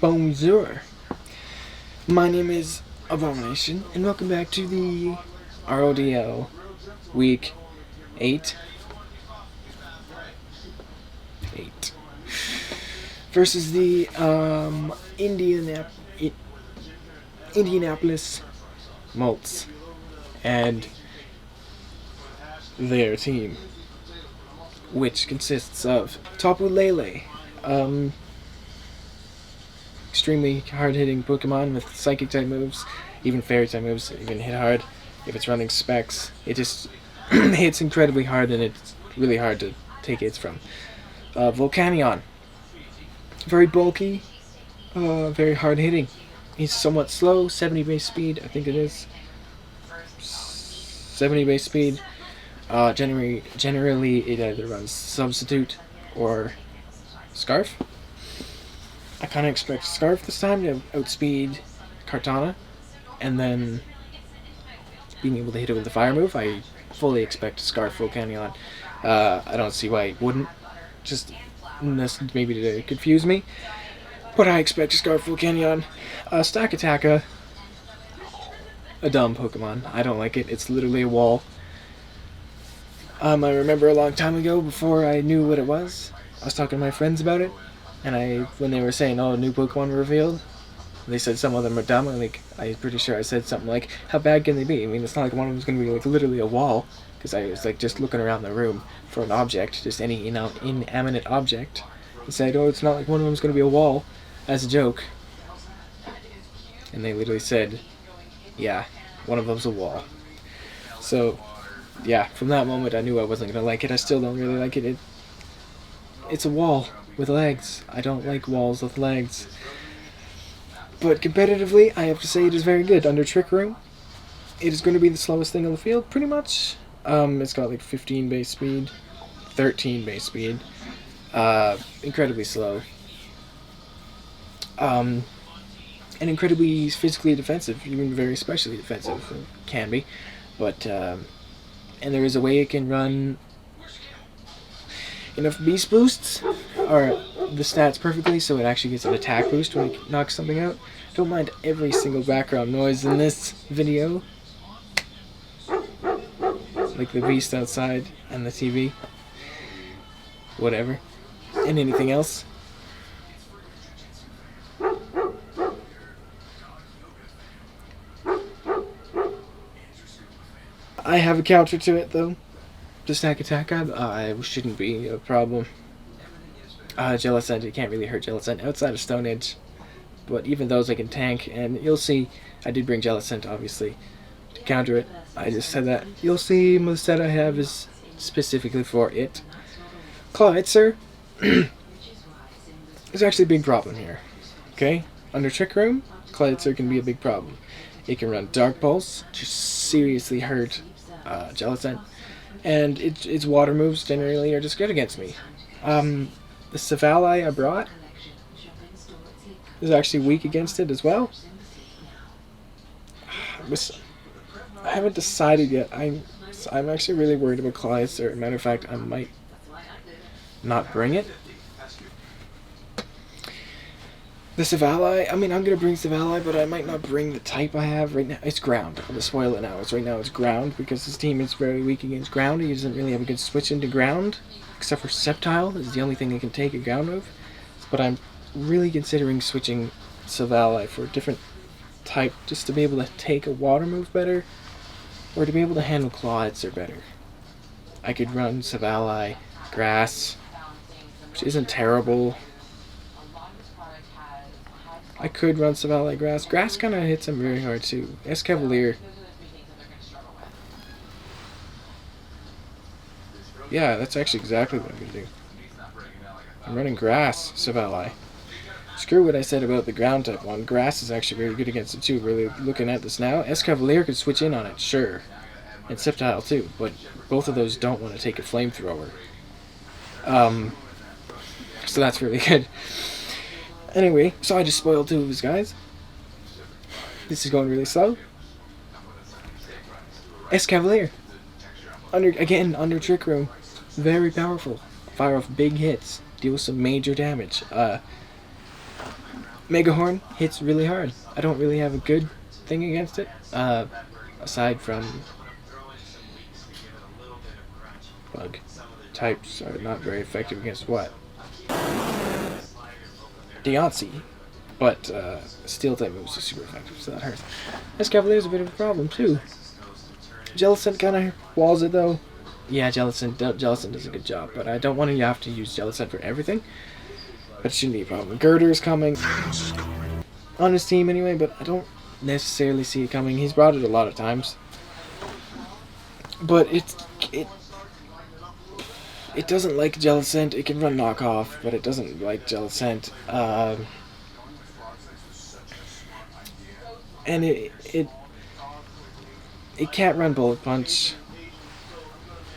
Bonjour. My name is Abomination, and welcome back to the RoDL Week 8. 8. Versus the Indianapolis Molts and their team, which consists of Tapu Lele, extremely hard-hitting Pokemon with Psychic-type moves, even Fairy-type moves, even hit hard. If it's running Specs, it just hits incredibly hard, and it's really hard to take hits from. Volcanion, very bulky, very hard-hitting. He's somewhat slow, 70 base speed, I think it is. 70 base speed. Generally, it either runs Substitute or Scarf. I kind of expect Scarf this time to outspeed Kartana, and then being able to hit it with the fire move. I fully expect Scarf Volcanion. I don't see why it wouldn't, just maybe to confuse me. But I expect Scarf Volcanion. Stack Attacka, a dumb Pokemon. I don't like it. It's literally a wall. I remember a long time ago, before I knew what it was, I was talking to my friends about it, and when they were saying, oh, new Pokemon were revealed, they said some of them are dumb, and I'm pretty sure I said something like, how bad can they be? I mean, it's not like one of them's going to be literally a wall, because I was just looking around the room for an object, just any inanimate object, and said, oh, it's not like one of them's going to be a wall, as a joke. And they literally said, yeah, one of them's a wall. So, yeah, from that moment I knew I wasn't going to like it. I still don't really like it. It's a wall with legs. I don't like walls with legs. But competitively, I have to say it is very good. Under Trick Room, it is going to be the slowest thing on the field, pretty much. It's got 15 base speed, 13 base speed. Incredibly slow. And incredibly physically defensive, even very especially defensive. It can be. But, and there is a way it can run enough beast boosts, or the stats perfectly, so it actually gets an attack boost when it knocks something out. Don't mind every single background noise in this video, like the beast outside and the TV, whatever, and anything else. I have a counter to it, though. The Stack Attack, I shouldn't be a problem. Jellicent, you can't really hurt Jellicent outside of Stone Edge. But even those I can tank, and you'll see, I did bring Jellicent, obviously, to counter it. I just said that. You'll see the set I have is specifically for it. Clawitzer is actually a big problem here. Okay? Under Trick Room, Clawitzer can be a big problem. It can run Dark Pulse, just seriously hurt Jellicent. And its water moves generally are just good against me. The Savali I brought is actually weak against it as well. I haven't decided yet. I'm actually really worried about Clawitzer. As a matter of fact, I might not bring it. The Savali, I'm going to bring Savali, but I might not bring the type I have right now. It's ground. I'm going to spoil it now. Right now it's ground, because his team is very weak against ground. He doesn't really have a good switch into ground, except for Sceptile. This is the only thing that can take a ground move. But I'm really considering switching Savali for a different type, just to be able to take a water move better, or to be able to handle Clawitzer better. I could run Savali, Grass, which isn't terrible. I could run Savali Grass. Grass kind of hits him very hard too. Escavalier. Yeah, that's actually exactly what I'm going to do. I'm running Grass, Savali. Screw what I said about the ground type one. Grass is actually very good against it too. Really looking at this now. Escavalier could switch in on it, sure. And Sceptile too, but both of those don't want to take a flamethrower. So that's really good. Anyway, so I just spoiled two of his guys. This is going really slow. Escavalier. Under Trick Room. Very powerful. Fire off big hits. Deal some major damage. Mega Horn hits really hard. I don't really have a good thing against it, aside from bug types are not very effective against what? Deontay. But steel type moves are super effective, so that hurts. Escavalier's a bit of a problem too. Jellicent kind of walls it though. Yeah, Jellicent does a good job, but I don't want to have to use Jellicent for everything. But it shouldn't be a problem. Girder's coming on his team anyway, but I don't necessarily see it coming. He's brought it a lot of times, but it doesn't like Jellicent. It can run knockoff, but it doesn't like Jellicent. And it can't run Bullet Punch,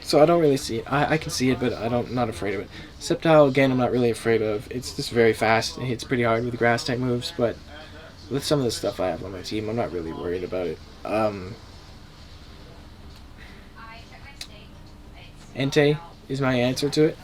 so I don't really see it. I can see it, but I'm not afraid of it. Sceptile, again, I'm not really afraid of. It's just very fast. It hits pretty hard with grass type moves, but with some of the stuff I have on my team, I'm not really worried about it. Entei is my answer to it.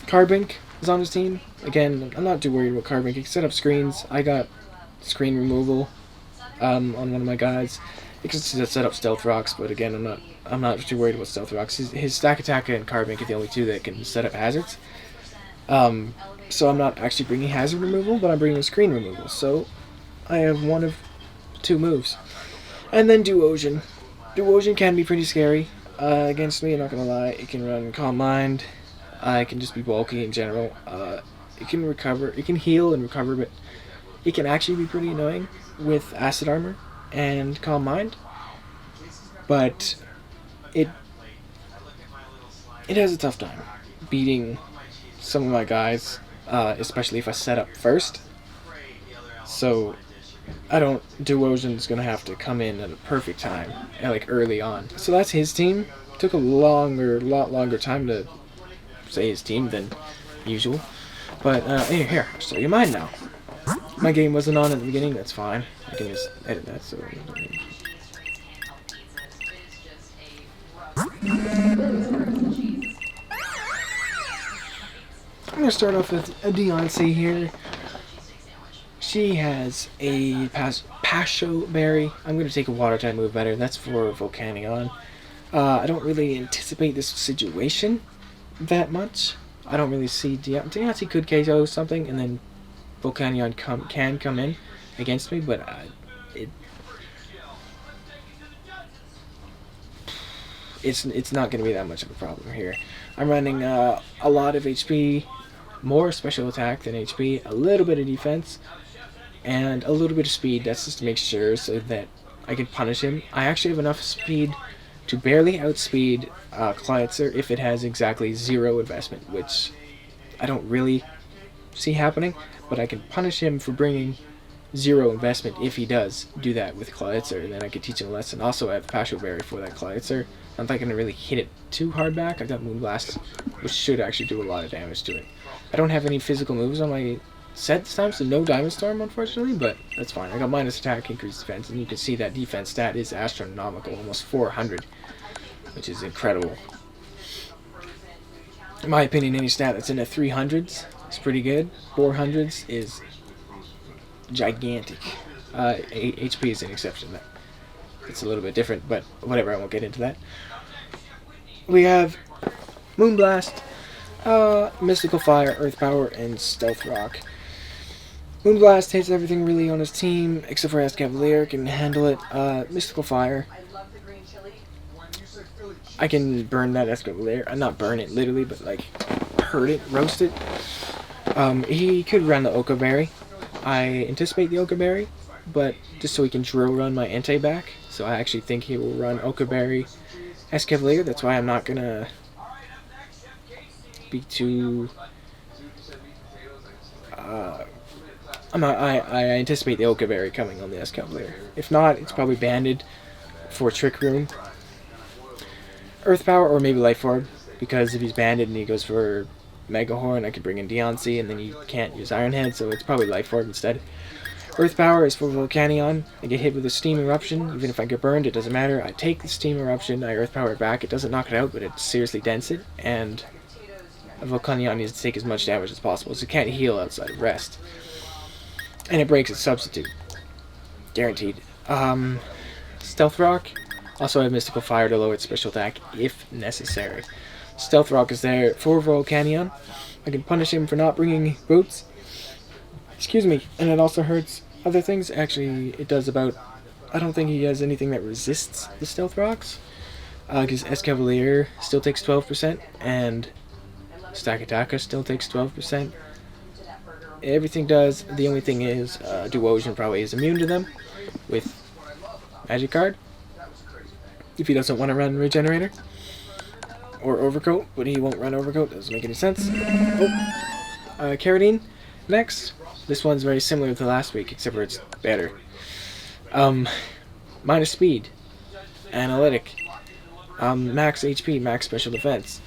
Carbink is on his team. Again, I'm not too worried about Carbink. He can set up screens. I got screen removal on one of my guys. It can set up Stealth Rocks, but again, I'm not too worried about Stealth Rocks. His Stack Attacker and Carbink are the only two that can set up hazards. So I'm not actually bringing hazard removal, but I'm bringing screen removal. So I have one of two moves. And then Duosion. Duosion can be pretty scary against me, I'm not gonna lie. It can run Calm Mind. It can just be bulky in general. It can recover. It can heal and recover, but it can actually be pretty annoying with Acid Armor and Calm Mind. But it has a tough time beating some of my guys, especially if I set up first. So Duosion's gonna have to come in at a perfect time, like early on. So that's his team. Took a lot longer time to say his team than usual. But here, I'll show you mine now. My game wasn't on at the beginning, that's fine. I can just edit that. So I'm gonna start off with a Deontay here. She has a Pasho Berry. I'm gonna take a water type move better. That's for Volcanion. I don't really anticipate this situation that much. I don't really see Deontay could KO something, and then Volcanion can come in against me, but it's not going to be that much of a problem here. I'm running a lot of HP, more special attack than HP, a little bit of defense, and a little bit of speed. That's just to make sure so that I can punish him. I actually have enough speed to barely outspeed Kleitzer if it has exactly 0 investment, which I don't really see happening, but I can punish him for bringing 0 investment if he does do that with Kleitzer, and then I can teach him a lesson. Also, I have Pasho Berry for that Kleitzer. I'm not going to really hit it too hard back. I got Moonblast, which should actually do a lot of damage to it. I don't have any physical moves on my set this time, so no Diamond Storm, unfortunately, but that's fine. I got minus attack, increased defense, and you can see that defense stat is astronomical, almost 400, which is incredible. In my opinion, any stat that's in the 300s is pretty good. 400s is gigantic. HP is an exception. It's a little bit different, but whatever, I won't get into that. We have Moonblast, Mystical Fire, Earth Power, and Stealth Rock. Moonblast hits everything really on his team, except for Escavalier can handle it. Mystical Fire, I can burn that Escavalier. Not burn it literally, but like hurt it, roast it. He could run the Oka Berry. I anticipate the Oka Berry, but just so he can drill run my Entei back. So I actually think he will run Oka Berry Escavalier. That's why I'm not gonna be too. I anticipate the Oka Berry coming on the Escavalier. If not, it's probably banded for Trick Room, Earth Power, or maybe Life Orb. Because if he's banded and he goes for Mega Horn, I could bring in Deontay, and then you can't use Iron Head, so it's probably Life Orb instead. Earth Power is for Volcanion. I get hit with a Steam Eruption. Even if I get burned, it doesn't matter. I take the Steam Eruption, I Earth Power it back. It doesn't knock it out, but it seriously dents it. And a Volcanion needs to take as much damage as possible, so it can't heal outside of rest. And it breaks its substitute. Guaranteed. Stealth Rock. Also, I have Mystical Fire to lower its special attack if necessary. Stealth Rock is there for Volcanion. I can punish him for not bringing boots. Excuse me. And it also hurts other things. Actually, it does about... I don't think he has anything that resists the Stealth Rocks. Because Escavalier still takes 12%, and Stakataka still takes 12%. Everything does. The only thing is, Duosion probably is immune to them with Magic Card. If he doesn't want to run Regenerator. Or Overcoat, but he won't run Overcoat. Doesn't make any sense. Carradine. Next. This one's very similar to last week, except for it's better. Minus Speed. Analytic. Max HP, max special defense.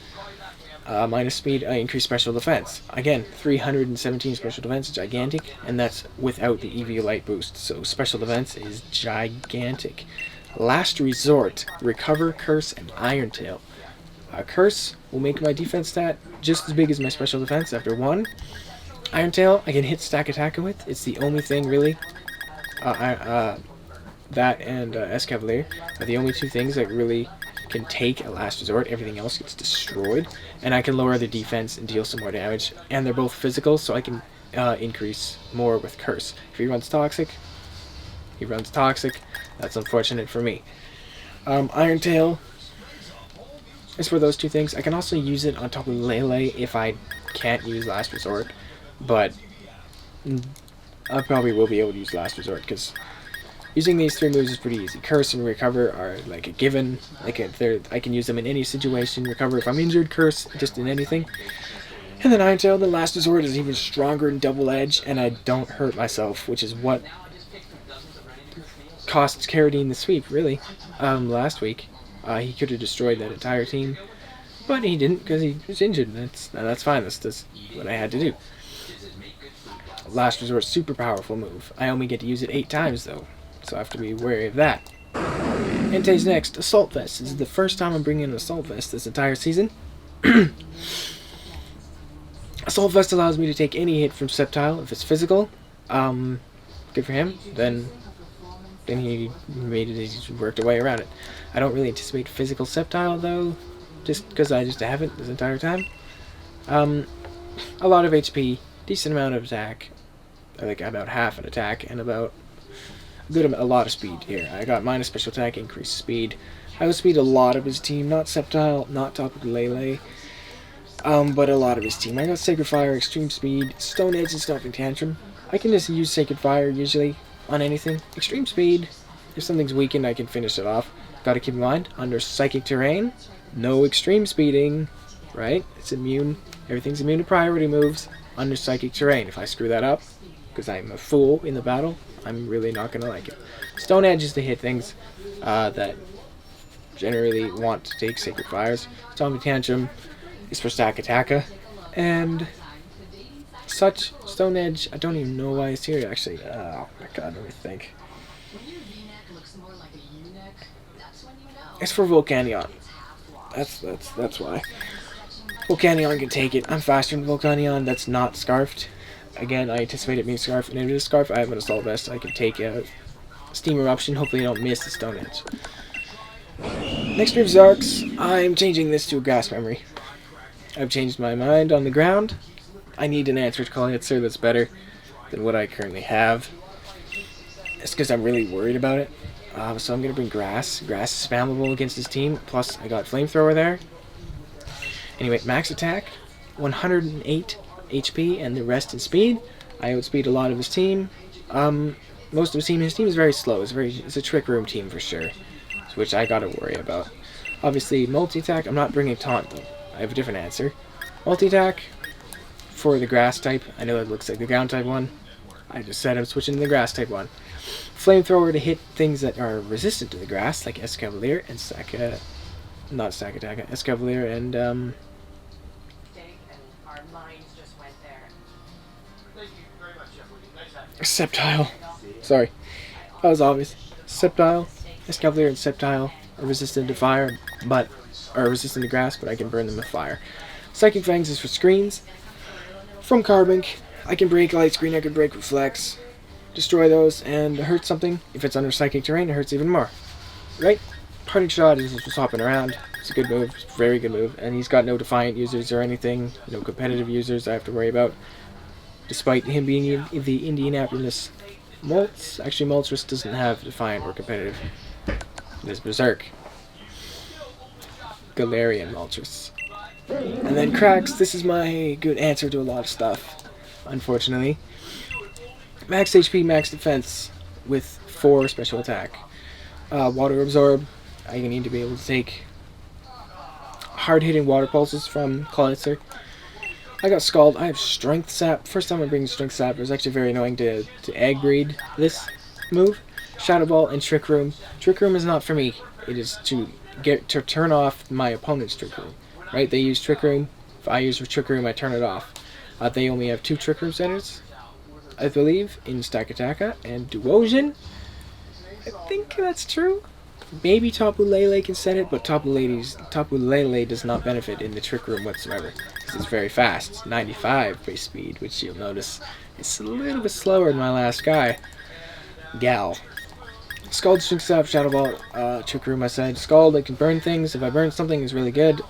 Minus speed, increased special defense. Again, 317 special defense, gigantic, and that's without the EV Light boost, so special defense is gigantic. Last Resort, Recover, Curse, and Iron Tail. Curse will make my defense stat just as big as my special defense after 1. Iron Tail, I can hit Stakataka with. It's the only thing, really. That and Escavalier are the only two things that really can take a Last Resort. Everything else gets destroyed, and I can lower the defense and deal some more damage, and they're both physical, so I can increase more with Curse. If he runs Toxic, he runs Toxic. That's unfortunate for me. Iron Tail is for those two things. I can also use it on top of Lele if I can't use Last Resort, but I probably will be able to use Last Resort, because using these 3 moves is pretty easy. Curse and Recover are like a given. I can use them in any situation. Recover if I'm injured, Curse just in anything. And then Iron Tail, the Last Resort, is even stronger and double edge, and I don't hurt myself, which is what cost Carradine the sweep, really, last week. He could have destroyed that entire team, but he didn't because he was injured, and that's fine. That's what I had to do. Last Resort, super powerful move. I only get to use it 8 times, though, so I have to be wary of that. Entei's next, Assault Vest. This is the first time I'm bringing an Assault Vest this entire season. Assault Vest allows me to take any hit from Sceptile if it's physical. Good for him. Then he worked a way around it. I don't really anticipate physical Sceptile, though, just because I just haven't this entire time. A lot of HP, decent amount of attack, like about half an attack, and about a lot of speed here. I got minus special attack, increased speed. I outspeed a lot of his team, not Sceptile, not Topic Lele, but a lot of his team. I got Sacred Fire, Extreme Speed, Stone Edge, and Stomping Tantrum. I can just use Sacred Fire usually on anything. Extreme Speed, if something's weakened, I can finish it off. Gotta keep in mind, under Psychic Terrain, no Extreme Speeding, right? It's immune. Everything's immune to priority moves under Psychic Terrain. If I screw that up, because I'm a fool in the battle, I'm really not going to like it. Stone Edge is to hit things that generally want to take Sacred Fires. Stomping Tantrum is for Stakataka. And such. Stone Edge, I don't even know why it's here, actually. Oh my god, let me think. It's for Volcanion. That's why. Volcanion can take it. I'm faster than Volcanion. That's not Scarfed. Again, I anticipate it being Scarf, and if it is Scarf, I have an Assault Vest. I can take out Steam Eruption. Hopefully I don't miss the Stone Edge. Next move, Zarks. I'm changing this to a Grass Memory. I've changed my mind on the ground. I need an Answer Answer that's better than what I currently have. It's because I'm really worried about it. So I'm going to bring Grass. Grass is spammable against his team. Plus, I got Flamethrower there. Anyway, max attack, 108 HP, and the rest in speed. I outspeed a lot of his team. Most of his team is very slow. It's a Trick Room team for sure, which I gotta worry about. Obviously, multi-attack. I'm not bringing Taunt though. I have a different answer. Multi-attack for the Grass type. I know that looks like the Ground type one. I just said I'm switching to the Grass type one. Flamethrower to hit things that are resistant to the Grass, like Escavalier and Escavalier and Sceptile. Sorry. That was obvious. Sceptile, Escavalier, and Sceptile are resistant to fire, but are resistant to grass, but I can burn them with fire. Psychic Fangs is for screens. From Carbink, I can break Light Screen, I can break Reflex, destroy those, and hurt something. If it's under Psychic Terrain, it hurts even more. Right? Parting Shot is just hopping around. It's a good move, it's a very good move, and he's got no Defiant users or anything, no competitive users I have to worry about. Despite him being in the Indianapolis Molts. Actually, Moltres doesn't have Defiant or competitive. There's Berserk. Galarian Moltres. And then Cracks, this is my good answer to a lot of stuff, unfortunately. Max HP, max defense, with 4 special attack. Water Absorb, I need to be able to take hard-hitting water pulses from Clawitzer. I got Scald, I have Strength Sap. First time I bring Strength Sap, it was actually very annoying to egg breed this move. Shadow Ball and Trick Room. Trick Room is not for me. It is to turn off my opponent's Trick Room. Right? They use Trick Room. If I use Trick Room, I turn it off. They only have 2 Trick Room centers, I believe, in Stakataka and Duosion. I think that's true. Maybe Tapu Lele can set it, but Tapu Lele does not benefit in the Trick Room whatsoever. Because it's very fast. 95 base speed, which you'll notice it's a little bit slower than my last guy. Gal. Scald, Strength Sap, Shadow Ball, Trick Room I said. Scald, I can burn things. If I burn something, it's really good.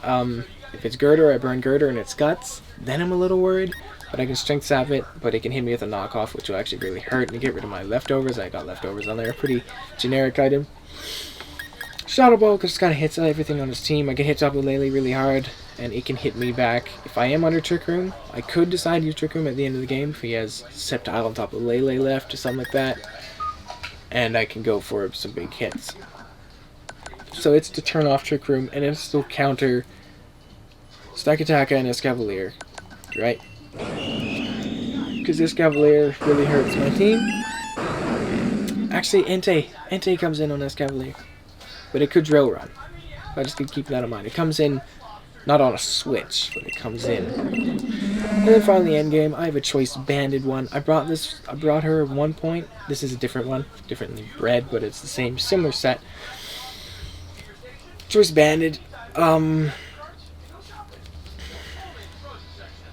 If it's Girder, I burn Girder and its guts. Then I'm a little worried. But I can Strength Sap it, but it can hit me with a knockoff, which will actually really hurt. And get rid of my leftovers. I got leftovers on there. Pretty generic item. Shadow Ball just kind of hits everything on his team. I can hit Tapu Lele really hard, and it can hit me back. If I am under Trick Room, I could decide to use Trick Room at the end of the game if he has Sceptile on Tapu Lele left or something like that. And I can go for some big hits. So it's to turn off Trick Room, and it's to counter Stakataka and Escavalier, right? Because Escavalier really hurts my team. Actually, Entei comes in on Escavalier, but it could Drill Run. I just need to keep that in mind. It comes in not on a switch, but it comes in. And then finally, endgame. I have a Choice Banded one. I brought her at one point. This is a different one, differently bred, but it's the similar set. Choice Banded.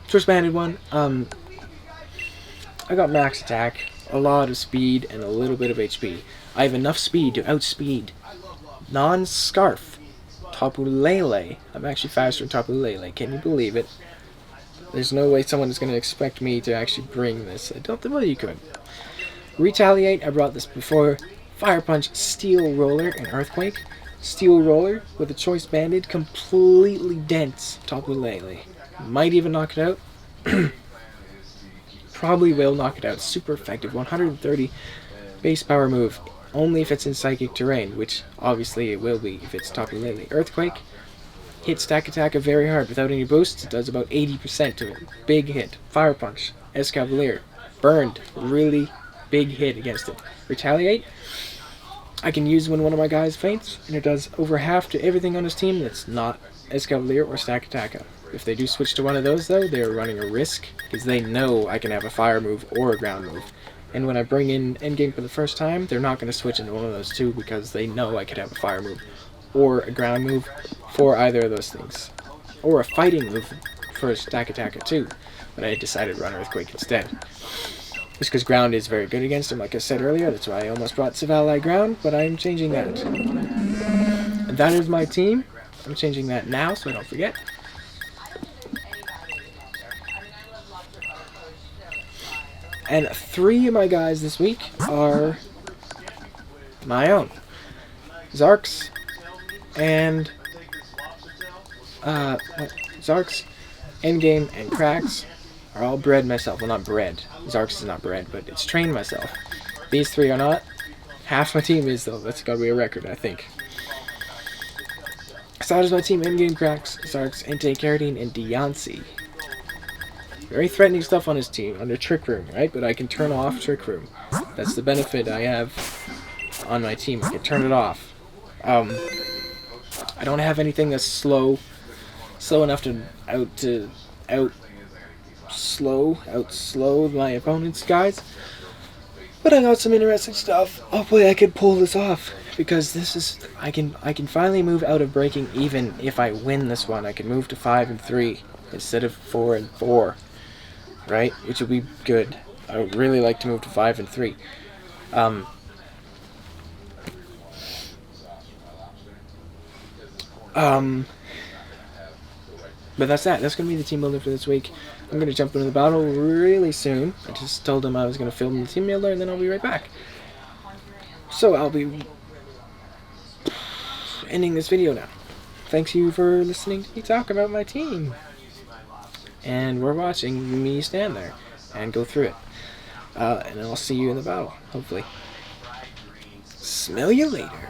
Choice Banded one. I got max attack, a lot of speed, and a little bit of HP. I have enough speed to outspeed non-Scarf Tapu Lele. I'm actually faster than Tapu Lele. Can you believe it? There's no way someone is going to expect me to actually bring this. I don't think well you could. Retaliate, I brought this before. Fire Punch, Steel Roller, and Earthquake. Steel Roller with a Choice Banded completely dents Tapu Lele. Might even knock it out. Probably will knock it out. Super effective. 130 base power move. Only if it's in Psychic Terrain, which obviously it will be if it's Tapu Lele. Earthquake. Hit Stakataka very hard without any boosts. It does about 80% to it. Big hit. Fire Punch. Escavalier. Burned. Really big hit against it. Retaliate. I can use when one of my guys faints, and it does over half to everything on his team that's not Escavalier or Stakataka. If they do switch to one of those, though, they're running a risk, because they know I can have a fire move or a ground move. And when I bring in endgame for the first time, they're not going to switch into one of those two, because they know I could have a fire move or a ground move for either of those things. Or a fighting move for Stakataka too, but I decided to run Earthquake instead. Just because ground is very good against him, like I said earlier. That's why I almost brought Savali ground, but I'm changing that. And that is my team. I'm changing that now so I don't forget. And 3 of my guys this week are my own. Zarks and Zarks, Endgame, and Cracks are all bred myself. Well, not bred. Zarks is not bred, but it's trained myself. These 3 are not. Half my team is, though. That's gotta be a record, I think. So that is my team. Endgame, Cracks, Zarks, Entei, Carradine, and Deontay. Very threatening stuff on his team, under Trick Room, right? But I can turn off Trick Room. That's the benefit I have on my team. I can turn it off. I don't have anything that's slow enough to outslow my opponent's guys. But I got some interesting stuff. Hopefully I could pull this off, because this is I can finally move out of breaking even if I win this one. I can move to 5 and 3 instead of 4 and 4, right? Which would be good. I would really like to move to 5 and 3. But that's that. That's going to be the team builder for this week. I'm going to jump into the battle really soon. I just told him I was going to film the team builder and then I'll be right back. So I'll be ending this video now. Thanks you for listening to me talk about my team. And we're watching me stand there and go through it. And I'll see you in the battle, hopefully. Smell you later.